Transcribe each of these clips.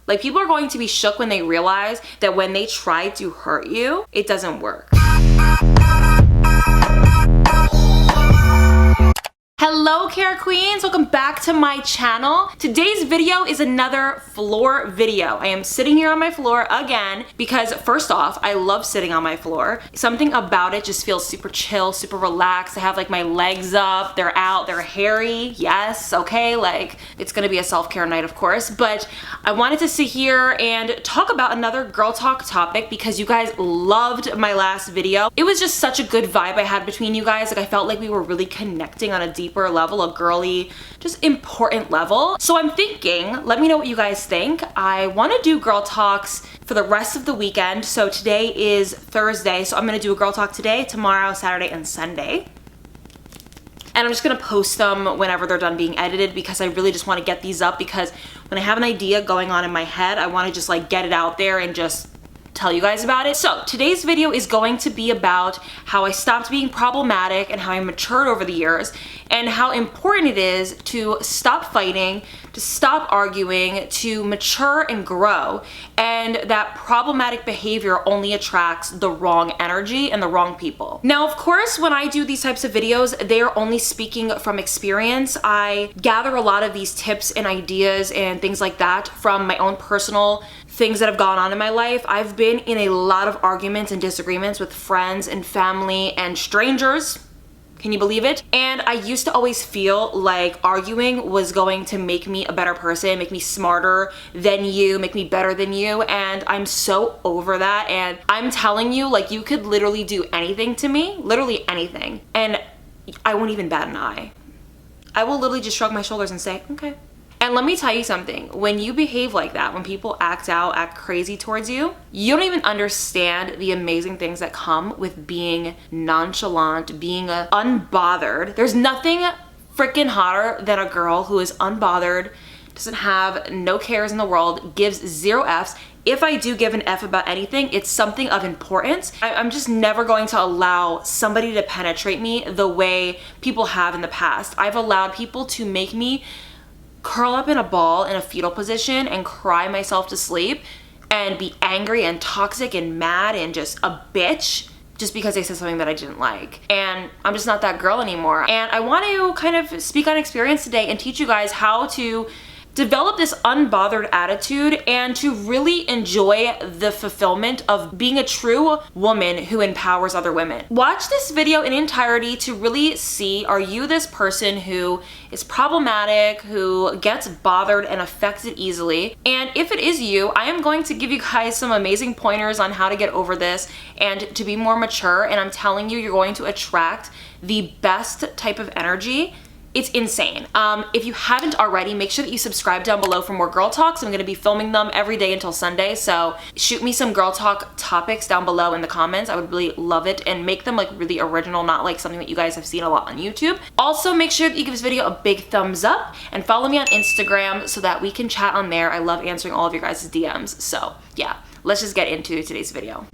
Like, people are going to be shook when they realize that when they try to hurt you, it doesn't work. Hello Care Queens, welcome back to my channel. Today's video is another floor video. I am sitting here on my floor again because first off, I love sitting on my floor. Something about it just feels super chill, super relaxed. I have like my legs up, they're out, they're hairy. Yes, okay, like it's gonna be a self-care night of course, but I wanted to sit here and talk about another girl talk topic because you guys loved my last video. It was just such a good vibe I had between you guys. Like I felt like we were really connecting on a deeper level, a girly, just important level. So I'm thinking, let me know what you guys think. I want to do girl talks for the rest of the weekend. So today is Thursday, so I'm going to do a girl talk today, tomorrow, Saturday, and Sunday. And I'm just gonna post them whenever they're done being edited because I really just want to get these up because when I have an idea going on in my head, I want to just like get it out there and just tell you guys about it. So today's video is going to be about how I stopped being problematic and how I matured over the years and how important it is to stop fighting, to stop arguing, to mature and grow, and that problematic behavior only attracts the wrong energy and the wrong people. Now, of course, when I do these types of videos, they are only speaking from experience. I gather a lot of these tips and ideas and things like that from my own personal things that have gone on in my life. I've been in a lot of arguments and disagreements with friends and family and strangers. Can you believe it? And I used to always feel like arguing was going to make me a better person, make me smarter than you, make me better than you. And I'm so over that. And I'm telling you, like, you could literally do anything to me, literally anything. And I won't even bat an eye. I will literally just shrug my shoulders and say, okay. And let me tell you something, when you behave like that, when people act out, act crazy towards you, you don't even understand the amazing things that come with being nonchalant, being unbothered. There's nothing freaking hotter than a girl who is unbothered, doesn't have no cares in the world, gives 0 Fs. If I do give an F about anything, it's something of importance. I'm just never going to allow somebody to penetrate me the way people have in the past. I've allowed people to make me curl up in a ball in a fetal position and cry myself to sleep and be angry and toxic and mad and just a bitch just because they said something that I didn't like. And I'm just not that girl anymore. And I want to kind of speak on experience today and teach you guys how to develop this unbothered attitude and to really enjoy the fulfillment of being a true woman who empowers other women. Watch this video in entirety to really see, are you this person who is problematic, who gets bothered and affected easily? And if it is you, I am going to give you guys some amazing pointers on how to get over this and to be more mature. And I'm telling you, you're going to attract the best type of energy. It's insane. If you haven't already, make sure that you subscribe down below for more girl talks. I'm gonna be filming them every day until Sunday, so shoot me some girl talk topics down below in the comments. I would really love it, and make them like really original, not like something that you guys have seen a lot on YouTube. Also, make sure that you give this video a big thumbs up and follow me on Instagram so that we can chat on there. I love answering all of your guys' DMs. So yeah, let's just get into today's video.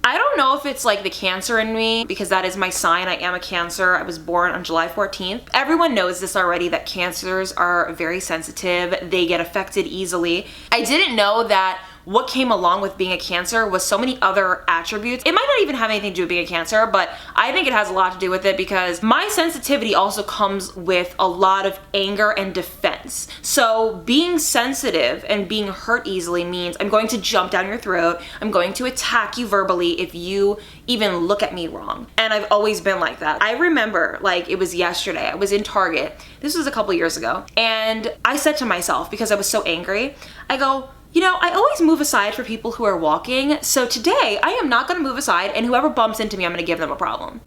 I don't know if it's like the Cancer in me because that is my sign. I am a Cancer. I was born on July 14th. Everyone knows this already, that Cancers are very sensitive. They get affected easily. I didn't know that what came along with being a Cancer was so many other attributes. It might not even have anything to do with being a Cancer, but I think it has a lot to do with it because my sensitivity also comes with a lot of anger and defense. So being sensitive and being hurt easily means I'm going to jump down your throat. I'm going to attack you verbally if you even look at me wrong. And I've always been like that. I remember, like, it was yesterday. I was in Target. This was a couple years ago. And I said to myself, because I was so angry, I go, you know, I always move aside for people who are walking, so today I am not gonna move aside, and whoever bumps into me, I'm gonna give them a problem.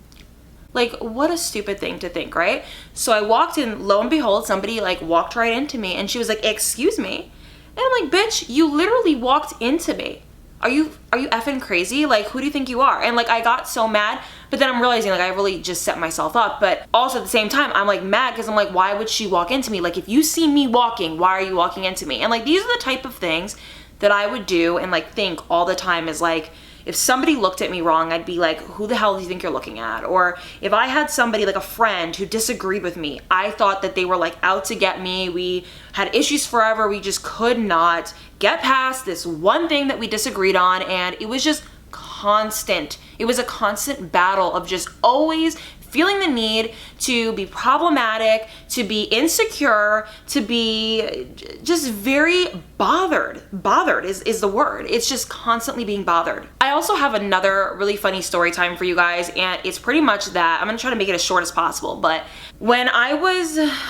Like, what a stupid thing to think, right? So I walked in, lo and behold, somebody like walked right into me, and she was like, excuse me. And I'm like, bitch, you literally walked into me. Are you effing crazy? Like, who do you think you are? And like, I got so mad, but then I'm realizing like I really just set myself up. But also at the same time, I'm like mad because I'm like, why would she walk into me? Like, if you see me walking, why are you walking into me? And like, these are the type of things that I would do and like think all the time is like, if somebody looked at me wrong, I'd be like, who the hell do you think you're looking at? Or if I had somebody like a friend who disagreed with me, I thought that they were like out to get me. We had issues forever. We just could not get past this one thing that we disagreed on. And it was just constant. It was a constant battle of just always feeling the need to be problematic, to be insecure, to be just very bothered. Bothered is the word. It's just constantly being bothered. I also have another really funny story time for you guys, and it's pretty much that. I'm gonna try to make it as short as possible, but when I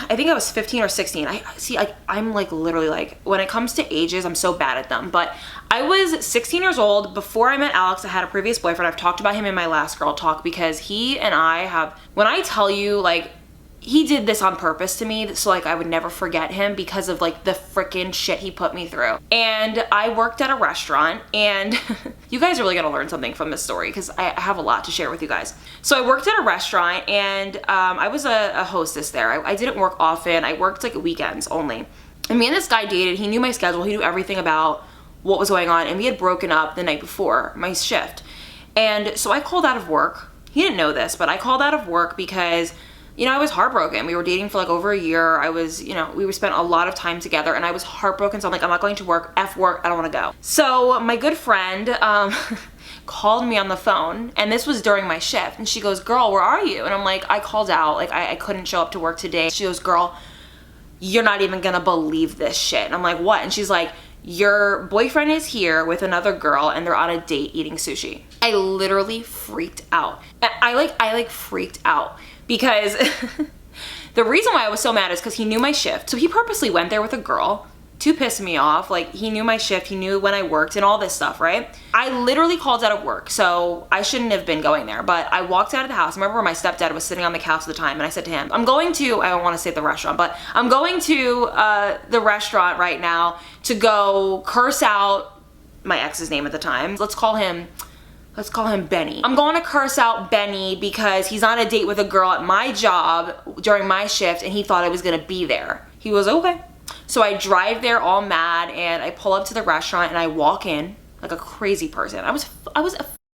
think I was 15 or 16, I'm like literally like, when it comes to ages, I'm so bad at them, but I was 16 years old. Before I met Alex, I had a previous boyfriend. I've talked about him in my last girl talk because he and I have, when I tell you, like, he did this on purpose to me so like I would never forget him because of like the freaking shit he put me through. And I worked at a restaurant, and you guys are really gonna learn something from this story because I have a lot to share with you guys. So I worked at a restaurant, and I was a hostess there. I didn't work often. I worked like weekends only. And me and this guy dated. He knew my schedule. He knew everything about what was going on, and we had broken up the night before my shift. And so I called out of work. He didn't know this, but I called out of work because, you know, I was heartbroken. We were dating for like over a year. We spent a lot of time together, and I was heartbroken. So I'm like, I'm not going to work. F work. I don't want to go. So my good friend called me on the phone, and this was during my shift. And she goes, girl, where are you? And I'm like, I called out. Like, I couldn't show up to work today. She goes, girl, you're not even going to believe this shit. And I'm like, what? And she's like, your boyfriend is here with another girl, and they're on a date eating sushi. I literally freaked out. I freaked out because the reason why I was so mad is because he knew my shift. So he purposely went there with a girl to piss me off. Like, he knew my shift, he knew when I worked and all this stuff, right? I literally called out of work, so I shouldn't have been going there, but I walked out of the house. I remember my stepdad was sitting on the couch at the time, and I said to him, I don't want to say the restaurant, but I'm going to the restaurant right now to go curse out my ex's name at the time. Let's call him Benny. I'm going to curse out Benny because he's on a date with a girl at my job during my shift, and he thought I was gonna be there. He was okay. So I drive there all mad, and I pull up to the restaurant, and I walk in like a crazy person. I was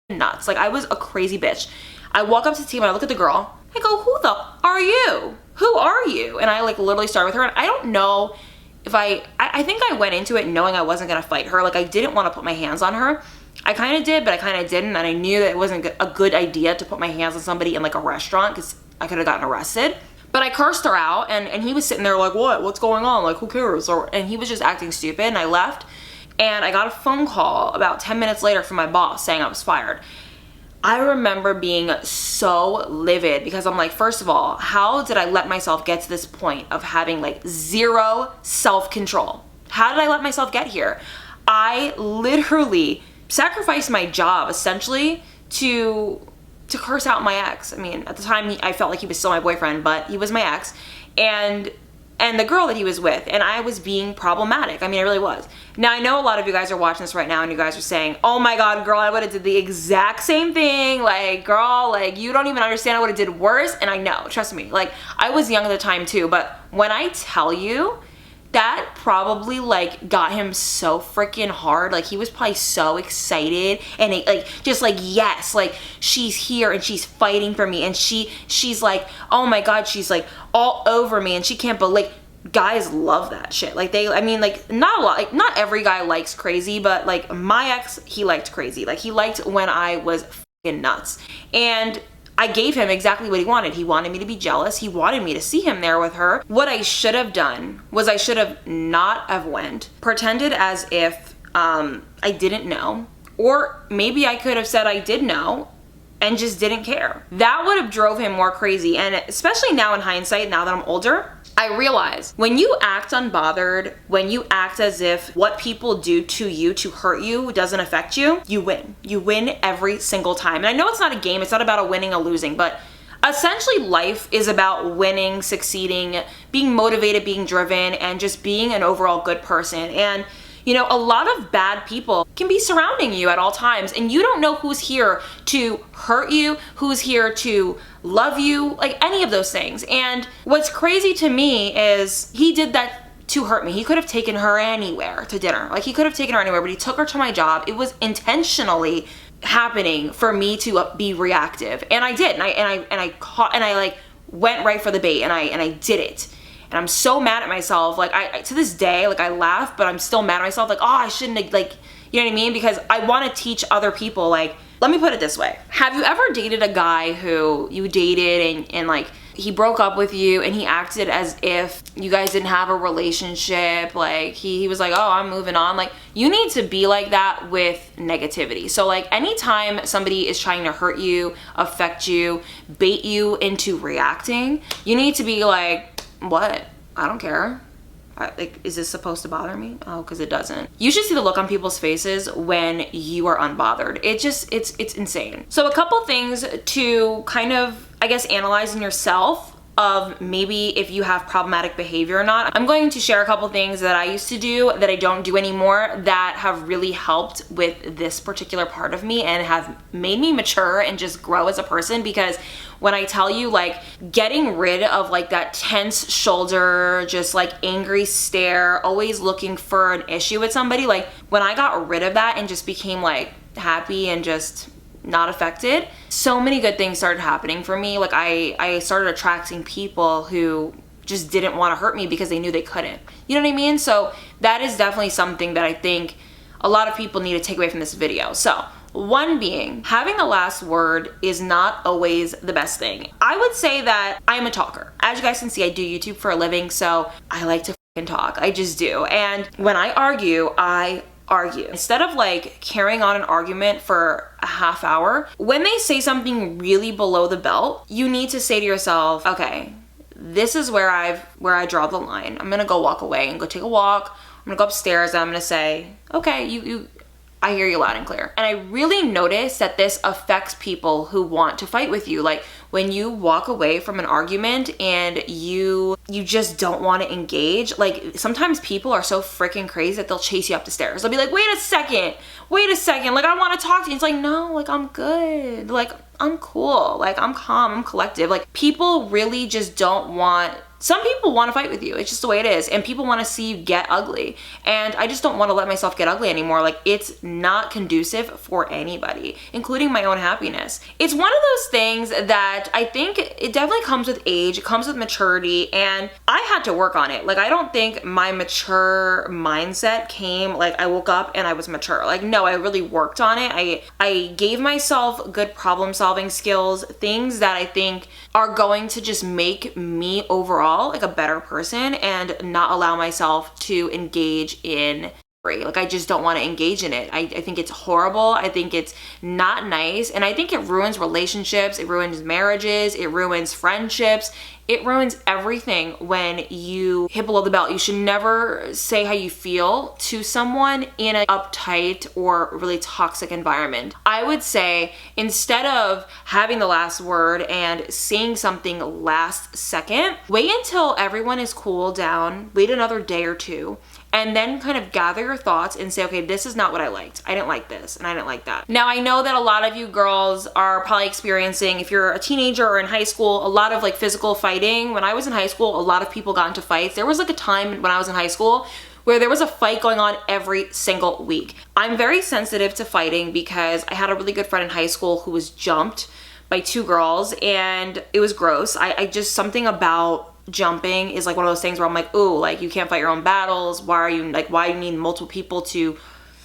nuts. Like, I was a crazy bitch. I walk up to the team, and I look at the girl. I go, who the are you? Who are you? And I like literally start with her, and I don't know if I think I went into it knowing I wasn't gonna fight her. Like, I didn't want to put my hands on her. I kind of did, but I kind of didn't, and I knew that it wasn't a good idea to put my hands on somebody in like a restaurant because I could have gotten arrested. But I cursed her out, and he was sitting there like, what's going on? Like, who cares? And he was just acting stupid, and I left. And I got a phone call about 10 minutes later from my boss saying I was fired. I remember being so livid because I'm like, first of all, how did I let myself get to this point of having like zero self-control? How did I let myself get here? I literally sacrificed my job essentially to curse out my ex. I mean, at the time I felt like he was still my boyfriend, but he was my ex, and the girl that he was with, and I was being problematic. I mean, I really was. Now, I know a lot of you guys are watching this right now, and you guys are saying, oh my God, girl, I would have did the exact same thing. Like, girl, like, you don't even understand, I would have did worse. And I know, trust me, like, I was young at the time too, but when I tell you, that probably like got him so freaking hard. Like, he was probably so excited, and just like, yes, like, she's here and she's fighting for me, and she's like, oh my God, she's like all over me, and she can't believe. Like, guys love that shit. Like, not a lot, like, not every guy likes crazy, but like my ex, he liked crazy. Like, he liked when I was fucking nuts, and I gave him exactly what he wanted. He wanted me to be jealous. He wanted me to see him there with her. What I should have done was I should have not have went, pretended as if I didn't know, or maybe I could have said I did know and just didn't care. That would have drove him more crazy. And especially now in hindsight, now that I'm older, I realize when you act unbothered, when you act as if what people do to you to hurt you doesn't affect you, you win. You win every single time. And I know it's not a game, it's not about a winning or losing, but essentially life is about winning, succeeding, being motivated, being driven, and just being an overall good person. And you know, a lot of bad people can be surrounding you at all times, and you don't know who's here to hurt you, who's here to love you, like any of those things. And what's crazy to me is he did that to hurt me. He could have taken her anywhere to dinner. Like, he could have taken her anywhere, but he took her to my job. It was intentionally happening for me to be reactive. And I did, and I like went right for the bait, and I did it. And I'm so mad at myself. Like I to this day, like I laugh, but I'm still mad at myself. Like, oh, I shouldn't have, like, you know what I mean? Because I want to teach other people. Like, let me put it this way. Have you ever dated a guy who you dated and like he broke up with you and he acted as if you guys didn't have a relationship? Like he was like, oh, I'm moving on. Like, you need to be like that with negativity. So like anytime somebody is trying to hurt you, affect you, bait you into reacting, you need to be like, what? I don't care. Like, is this supposed to bother me? Oh, because it doesn't. You should see the look on people's faces when you are unbothered. It's insane. So a couple things to kind of, I guess, analyze in yourself of maybe if you have problematic behavior or not. I'm going to share a couple things that I used to do that I don't do anymore that have really helped with this particular part of me and have made me mature and just grow as a person. Because when I tell you, like, getting rid of like that tense shoulder, just like angry stare, always looking for an issue with somebody, like when I got rid of that and just became like happy and just not affected, so many good things started happening for me. Like I started attracting people who just didn't want to hurt me because they knew they couldn't. You know what I mean? So that is definitely something that I think a lot of people need to take away from this video. So one being, having the last word is not always the best thing. I would say that I'm a talker. As you guys can see, I do YouTube for a living, so I like to fucking talk. I just do. And when I argue, I argue. Instead of like carrying on an argument for a half hour, when they say something really below the belt, you need to say to yourself, okay, this is where I draw the line. I'm gonna go walk away and go take a walk. I'm gonna go upstairs and I'm gonna say, okay, I hear you loud and clear. And I really notice that this affects people who want to fight with you. Like when you walk away from an argument and you just don't want to engage, like sometimes people are so freaking crazy that they'll chase you up the stairs. They'll be like, wait a second, like I want to talk to you. It's like, no, like I'm good. Like I'm cool. Like I'm calm, I'm collective. Like people really just don't want, some people want to fight with you. It's just the way it is. And people want to see you get ugly. And I just don't want to let myself get ugly anymore. Like it's not conducive for anybody, including my own happiness. It's one of those things that I think it definitely comes with age. It comes with maturity. And I had to work on it. Like I don't think my mature mindset came like I woke up and I was mature. Like no, I really worked on it. I gave myself good problem solving skills, things that I think are going to just make me overall like a better person and not allow myself to engage in like I just don't want to engage in it. I think it's horrible. I think it's not nice. And I think it ruins relationships. It ruins marriages. It ruins friendships. It ruins everything when you hit below the belt. You should never say how you feel to someone in an uptight or really toxic environment. I would say instead of having the last word and saying something last second, wait until everyone is cooled down, wait another day or two, and then kind of gather your thoughts and say, okay, this is not what I liked. I didn't like this and I didn't like that. Now I know that a lot of you girls are probably experiencing, if you're a teenager or in high school, a lot of like physical fighting. When I was in high school, a lot of people got into fights. There was like a time when I was in high school where there was a fight going on every single week. I'm very sensitive to fighting because I had a really good friend in high school who was jumped by two girls and it was gross. I just, something about jumping is like one of those things where I'm like, ooh, like you can't fight your own battles. Why do you need multiple people to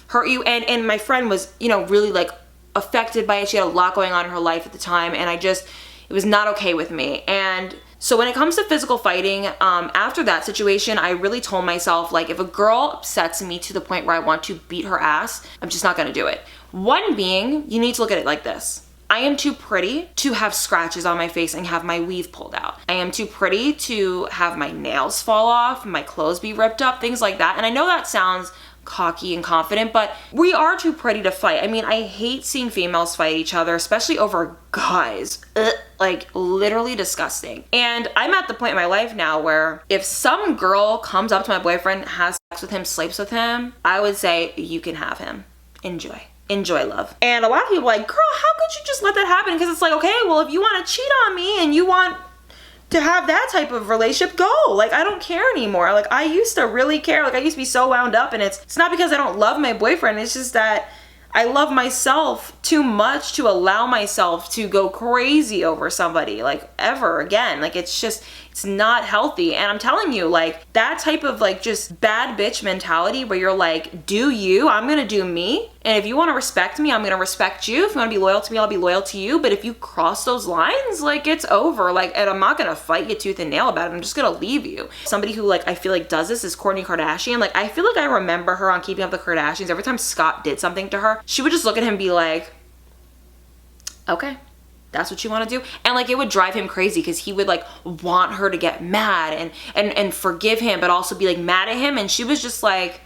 hurt you? And my friend was, you know, really like affected by it. She had a lot going on in her life at the time and it was not okay with me. And so when it comes to physical fighting, after that situation, I really told myself, like, if a girl upsets me to the point where I want to beat her ass, I'm just not gonna do it. One being, you need to look at it like this. I am too pretty to have scratches on my face and have my weave pulled out. I am too pretty to have my nails fall off, my clothes be ripped up, things like that. And I know that sounds cocky and confident, but we are too pretty to fight. I mean, I hate seeing females fight each other, especially over guys. Like literally disgusting. And I'm at the point in my life now where if some girl comes up to my boyfriend, has sex with him, sleeps with him, I would say, you can have him. Enjoy love. And a lot of people are like, girl, how could you just let that happen? Because it's like, okay, well, if you want to cheat on me and you want to have that type of relationship, go. Like, I don't care anymore. Like, I used to really care. Like, I used to be so wound up, and it's not because I don't love my boyfriend. It's just that I love myself too much to allow myself to go crazy over somebody like ever again. Like it's not healthy. And I'm telling you, like that type of like just bad bitch mentality where you're like, do you, I'm gonna do me. And if you wanna respect me, I'm gonna respect you. If you wanna be loyal to me, I'll be loyal to you. But if you cross those lines, like it's over. Like, and I'm not gonna fight you tooth and nail about it. I'm just gonna leave you. Somebody who like I feel like does this is Kourtney Kardashian. Like I feel like I remember her on Keeping Up with the Kardashians. Every time Scott did something to her, she would just look at him and be like, okay, that's what you want to do. And like it would drive him crazy because he would like want her to get mad and forgive him, but also be like mad at him. And she was just like,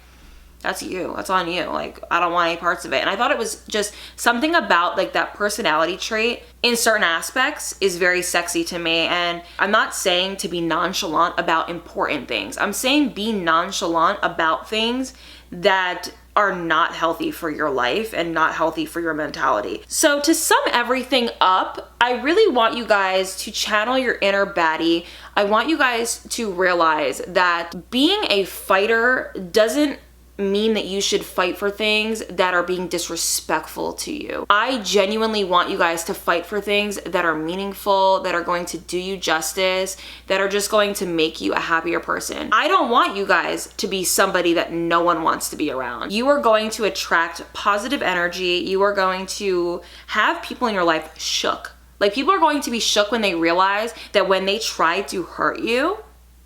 that's you, that's on you. Like I don't want any parts of it. And I thought it was just something about like that personality trait in certain aspects is very sexy to me. And I'm not saying to be nonchalant about important things. I'm saying be nonchalant about things that are not healthy for your life and not healthy for your mentality. So to sum everything up, I really want you guys to channel your inner baddie. I want you guys to realize that being a fighter doesn't mean that you should fight for things that are being disrespectful to you. I genuinely want you guys to fight for things that are meaningful, that are going to do you justice, that are just going to make you a happier person. I don't want you guys to be somebody that no one wants to be around. You are going to attract positive energy. You are going to have people in your life shook. Like people are going to be shook when they realize that when they try to hurt you,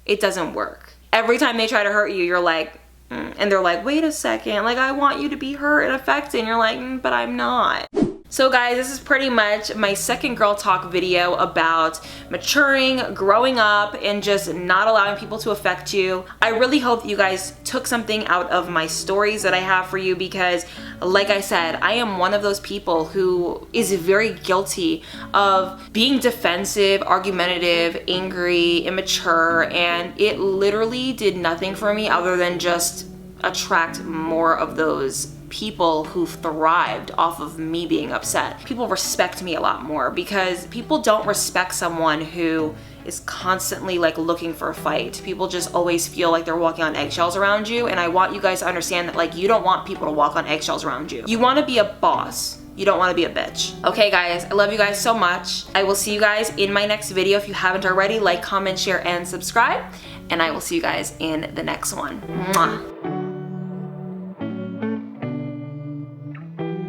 it doesn't work. Every time they try to hurt you, you're like, and they're like, wait a second, like I want you to be hurt and affected. And you're like, but I'm not. So guys, this is pretty much my second girl talk video about maturing, growing up, and just not allowing people to affect you. I really hope you guys took something out of my stories that I have for you because like I said, I am one of those people who is very guilty of being defensive, argumentative, angry, immature, and it literally did nothing for me other than just attract more of those people who thrived off of me being upset. People respect me a lot more because people don't respect someone who is constantly like looking for a fight. People just always feel like they're walking on eggshells around you, and I want you guys to understand that like you don't want people to walk on eggshells around you. You want to be a boss. You don't want to be a bitch. Okay guys, I love you guys so much. I will see you guys in my next video. If you haven't already, like, comment, share, and subscribe. And I will see you guys in the next one. Mwah.